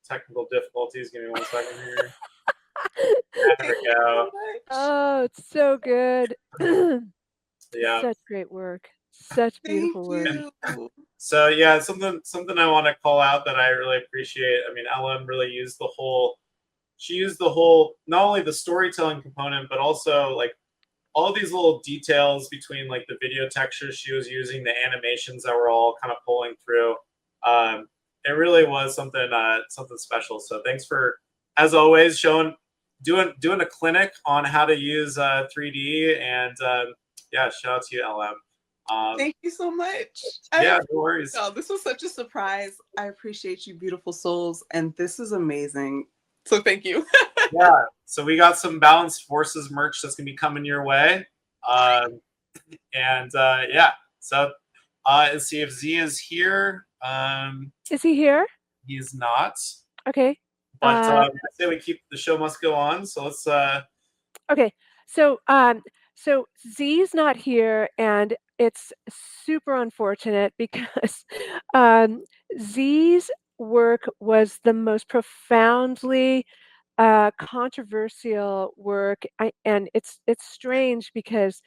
Technical difficulties. Give me 1 second here. There we go. Oh, it's so good. Yeah. Such great work. Such beautiful work. So yeah, something I want to call out that I really appreciate. I mean, Ellen really used the whole not only the storytelling component, but also like all of these little details between like the video textures she was using, the animations that were all kind of pulling through. It really was something special. So thanks for, as always, doing a clinic on how to use 3D, and yeah, shout out to you, LM. Thank you so much. Yeah, no worries. Oh, this was such a surprise. I appreciate you, beautiful souls, and this is amazing. So thank you. Yeah, so we got some Balanced Forces merch that's gonna be coming your way, and yeah. So let's see if Z is here. Is he here? He is not. Okay. But I say we keep the show must go on. So let's. Okay. So Z's not here, and it's super unfortunate because Z's work was the most profoundly controversial work, and it's strange because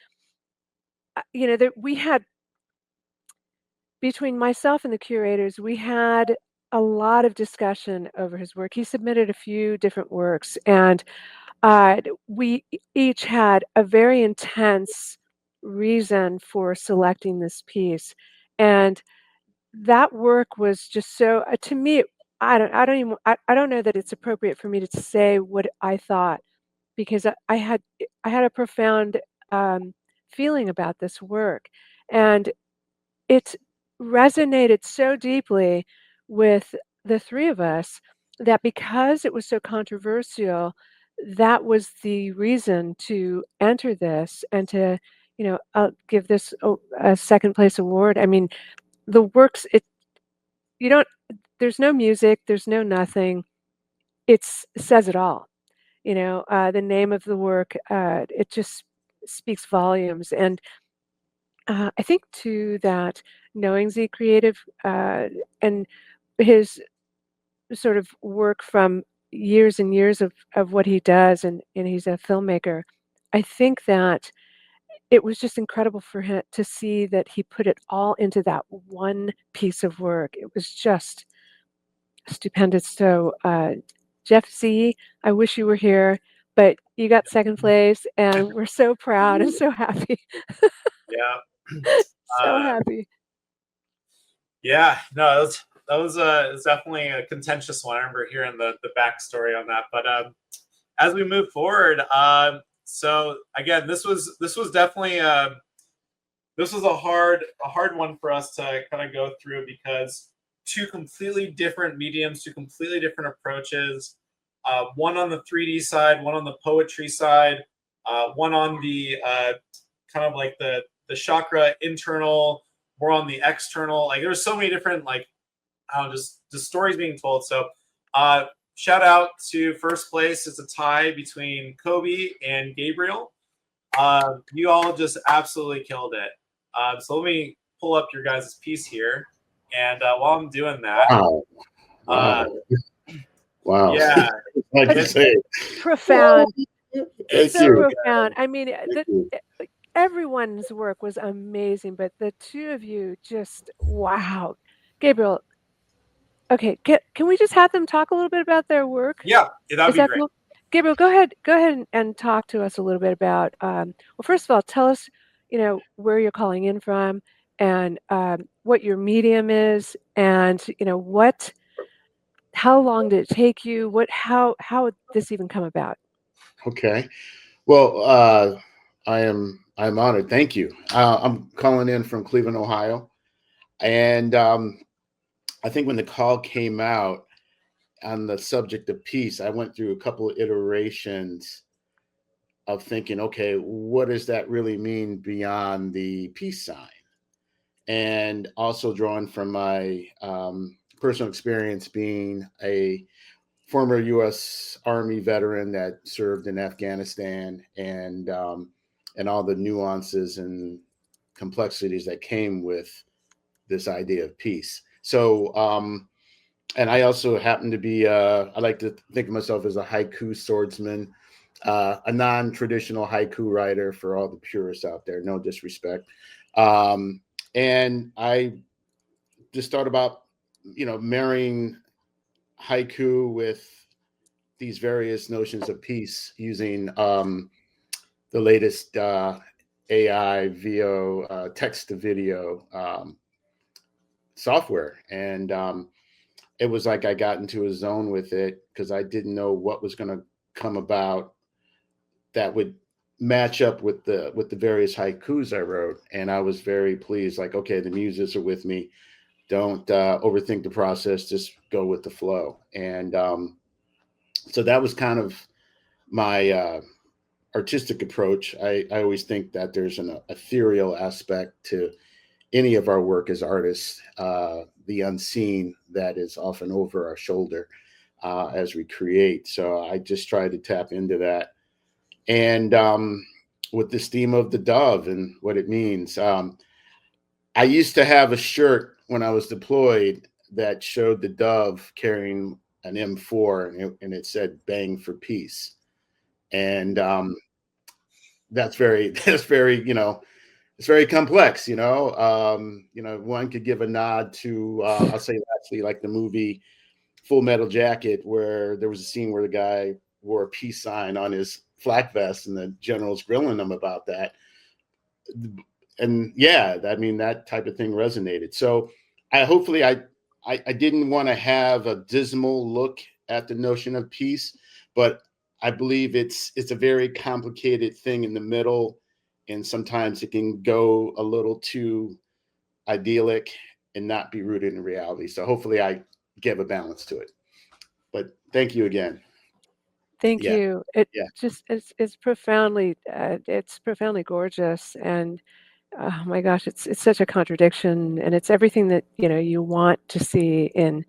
we had, between myself and the curators, we had a lot of discussion over his work. He submitted a few different works, and we each had a very intense reason for selecting this piece, and that work was just so to me. I don't know that it's appropriate for me to say what I thought, because I had a profound feeling about this work, and it resonated so deeply with the three of us that because it was so controversial, that was the reason to enter this and to give this a second place award. I mean, the works, there's no music, there's no nothing. it says it all. The name of the work, it just speaks volumes. And I think too that knowing Z Creative and his sort of work from years and years of what he does, and he's a filmmaker, I think that it was just incredible for him to see that he put it all into that one piece of work. It was just stupendous. So, Jeff Z, I wish you were here, but you got second place, and we're so proud and so happy. Yeah. So happy. Yeah, no, it's definitely a contentious one. I remember hearing the backstory on that. But as we move forward, so again, this was definitely this was a hard one for us to kind of go through, because two completely different mediums, two completely different approaches. One on the 3D side, one on the poetry side, one on the kind of like the chakra internal, more on the external. Like, there's so many different, like, I don't know, just stories being told. So shout out to first place. It's a tie between Kobe and Gabriel. You all just absolutely killed it. So let me pull up your guys' piece here. And while I'm doing that, Wow. Yeah. Like to say. Profound. Thank So you. profound. I mean, everyone's work was amazing, but the two of you just, wow. Gabriel, okay, can we just have them talk a little bit about their work? Yeah, that'd be great. Cool? Gabriel, go ahead and talk to us a little bit about, well, first of all, tell us, where you're calling in from, and what your medium is, and how long did it take you? How would this even come about? Okay. Well, I'm honored. Thank you. I'm calling in from Cleveland, Ohio, and I think when the call came out on the subject of peace, I went through a couple of iterations of thinking, okay, what does that really mean beyond the peace sign? And also drawing from my personal experience being a former U.S. Army veteran that served in Afghanistan, and all the nuances and complexities that came with this idea of peace. So, and I also happen to be, I like to think of myself as a haiku swordsman, a non-traditional haiku writer for all the purists out there, no disrespect. And I just thought about, marrying haiku with these various notions of peace using the latest AI, VO, text to video software. And it was like I got into a zone with it because I didn't know what was going to come about that would match up with the various haikus I wrote. And I was very pleased, like, okay, the muses are with me. Don't overthink the process, just go with the flow. And so that was kind of my artistic approach. I always think that there's an ethereal aspect to any of our work as artists, the unseen that is often over our shoulder as we create. So I just try to tap into that. And with this theme of the dove and what it means, I used to have a shirt when I was deployed that showed the dove carrying an M4, and it said "Bang for Peace." And that's very, it's very complex. One could give a nod to, I'll say actually, like the movie Full Metal Jacket, where there was a scene where the guy wore a peace sign on his flak vest, and the general's grilling him about that. And yeah, I mean, that type of thing resonated. So I didn't want to have a dismal look at the notion of peace, but I believe it's a very complicated thing in the middle, and sometimes it can go a little too idyllic and not be rooted in reality. So hopefully I give a balance to it. But thank you again. Thank Yeah. you. It's profoundly gorgeous, and oh my gosh, it's such a contradiction, and it's everything that you want to see in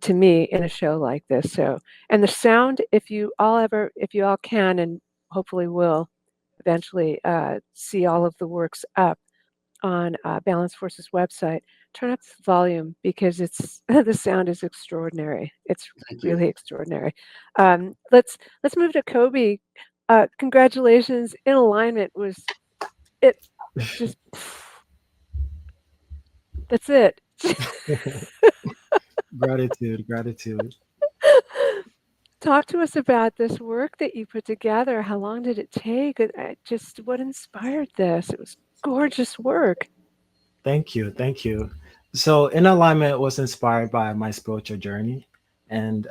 to me in a show like this. So, and the sound, if you all can, and hopefully will eventually see all of the works up on Balance Force's website, turn up the volume because it's the sound is extraordinary. It's Thank you. really extraordinary. Let's move to Kobe. Congratulations! In Alignment was it just that's it. Gratitude. Talk to us about this work that you put together. How long did it take? Just what inspired this? It was gorgeous work. Thank you. So, In Alignment was inspired by my spiritual journey, and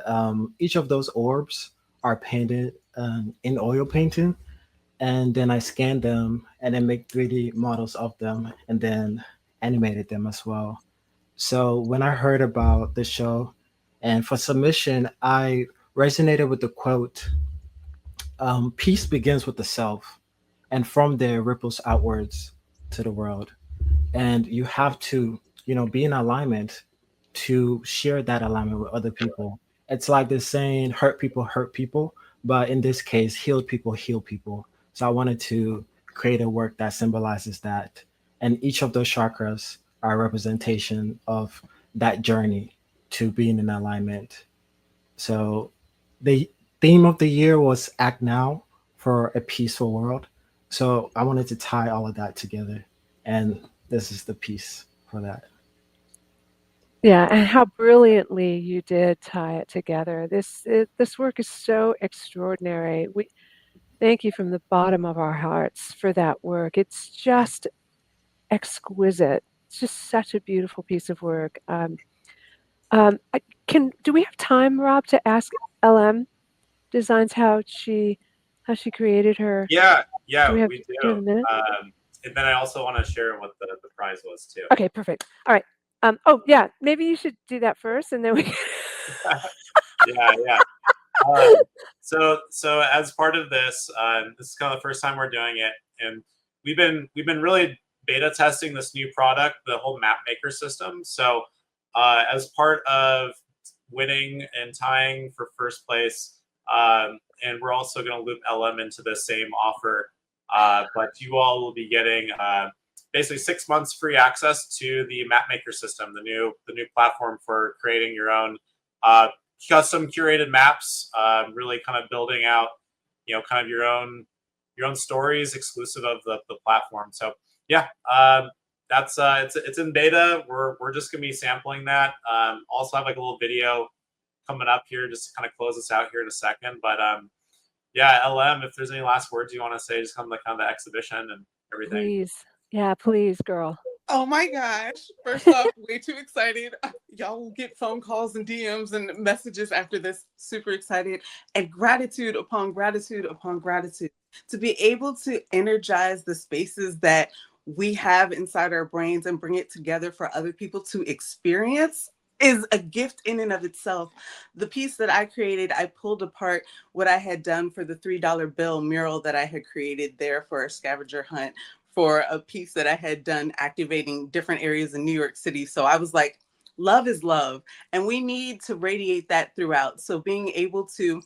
each of those orbs are painted in oil painting, and then I scanned them and then make 3D models of them, and then animated them as well. So when I heard about the show, and for submission, I resonated with the quote, "Peace begins with the self, and from there ripples outwards to the world." And you have to, be in alignment to share that alignment with other people. It's like this saying, hurt people, but in this case, healed people heal people. So I wanted to create a work that symbolizes that, and each of those chakras are a representation of that journey to being in alignment. So the theme of the year was Act Now for a Peaceful World. So I wanted to tie all of that together, and this is the piece for that. Yeah, and how brilliantly you did tie it together. This work is so extraordinary. We thank you from the bottom of our hearts for that work. It's just exquisite. It's just such a beautiful piece of work. Do we have time, Rob, to ask LM Designs how she created her? Yeah, Do we have we do we have do. a minute? And then I also want to share what the prize was too. Okay, perfect. All right. Oh yeah, maybe you should do that first, and then we. Yeah. So as part of this, this is kind of the first time we're doing it, and we've been really beta testing this new product, the whole map maker system. So as part of winning and tying for first place, and we're also going to loop LM into the same offer, but you all will be getting basically 6 months free access to the map maker system, the new platform for creating your own custom curated maps, really kind of building out, kind of your own stories exclusive of the platform. So yeah, that's it's in beta. We're just gonna be sampling that. Also have like a little video coming up here just to kind of close us out here in a second. But yeah, LM, if there's any last words you want to say, just come to kind of the exhibition and everything. Please, yeah, please, girl. Oh my gosh. First off, way too excited. Y'all will get phone calls and DMs and messages after this. Super excited. And gratitude upon gratitude upon gratitude. To be able to energize the spaces that we have inside our brains and bring it together for other people to experience is a gift in and of itself. The piece that I created, I pulled apart what I had done for the $3 bill mural that I had created there for a scavenger hunt, for a piece that I had done activating different areas in New York City. So I was like, love is love. And we need to radiate that throughout. So being able to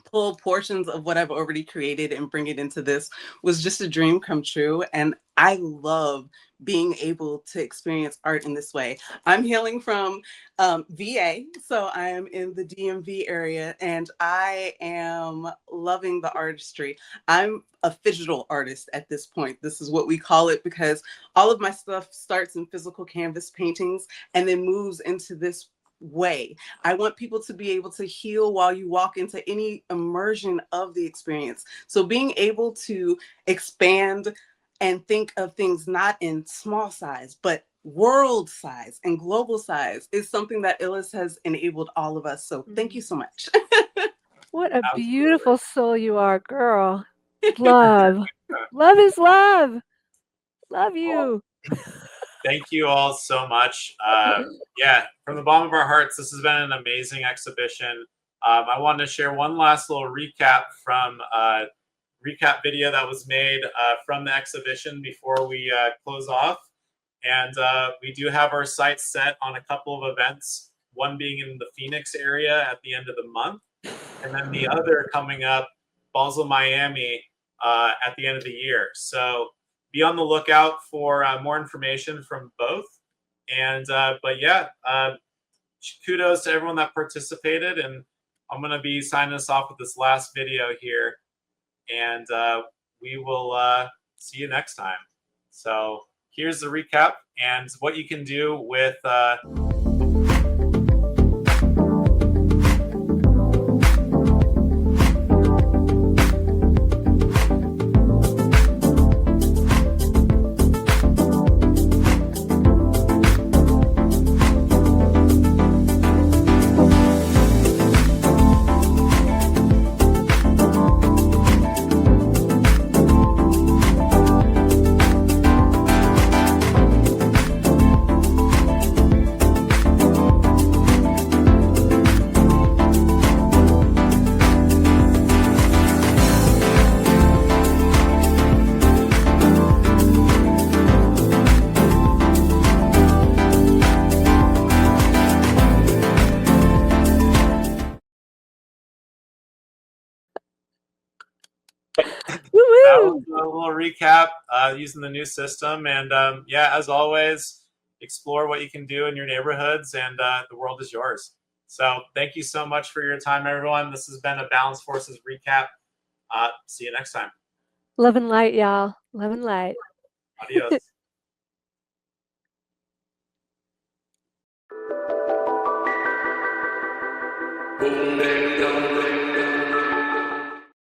pull portions of what I've already created and bring it into this was just a dream come true. And I love being able to experience art in this way. I'm hailing from VA, so I am in the DMV area, and I am loving the artistry. I'm a digital artist at this point. This is what we call it, because all of my stuff starts in physical canvas paintings and then moves into this way. I want people to be able to heal while you walk into any immersion of the experience. So being able to expand and think of things not in small size, but world size and global size is something that Illis has enabled all of us. So thank you so much. What a beautiful soul you are, girl. Love. Love is love. Love you. Thank you all so much. Yeah, from the bottom of our hearts, this has been an amazing exhibition. I wanted to share one last little recap from recap video that was made from the exhibition before we close off. And we do have our sights set on a couple of events one being in the Phoenix area at the end of the month, and then the other coming up, Basel, Miami, at the end of the year. So be on the lookout for more information from both. And but yeah, kudos to everyone that participated, and I'm gonna be signing us off with this last video here, and we will see you next time. So here's the recap and what you can do with that was a little recap using the new system. And yeah, as always, explore what you can do in your neighborhoods, and the world is yours. So thank you so much for your time, everyone. This has been a Balanced Forces recap. See you next time. Love and light, y'all. Love and light. Adios. Boom, ding, dong, ding.